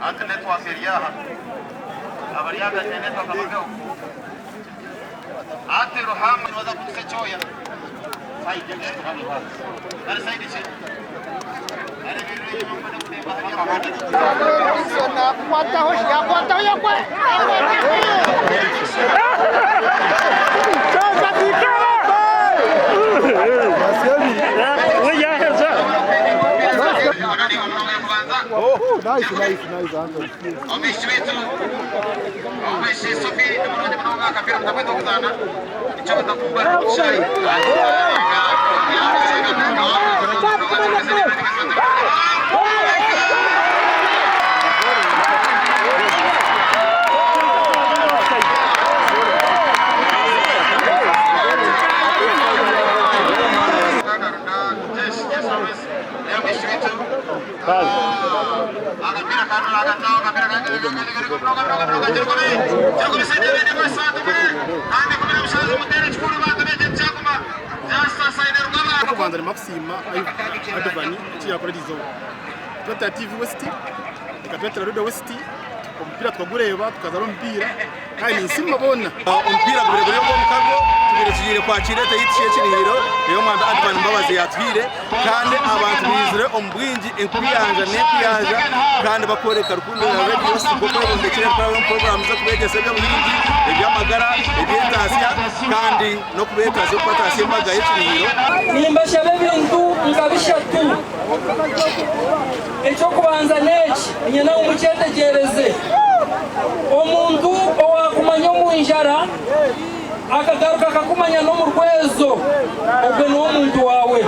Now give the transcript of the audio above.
Ante network eriyaha abariyaga network abagao ate rohamu waza kutusechoya saidi yetu kama basi na saidi chini ale vile mambo na kudeba hali na kupata hoshi ya kupata ya kwa Oh, nice. Commander Maxima Advani yakurizo tentative West ikatwetera Rodo West umupira twagureba tukazaro mpira kandi nsimba bona umupira burebure bwo mukago tugire kwakira tayitishye kinihiro niyo mwanda Advani mbabazi yatwire kandi abantu bizire ombwingi enkuyanja nekuyanja kandi bakoreka rukundo na radio siko ko ndekire program zo kubegese byo buhingi ebyamagara ebyentasiya kandi no kubetase kwatasiye magaye kinihiro nimbasha bebintu ngabishatu ecyo kubanza neki nyina umucyetegereze omuntu owakumanya omunjara akagaruka akakumanya no mu rwezo ubwo ni omuntu wawe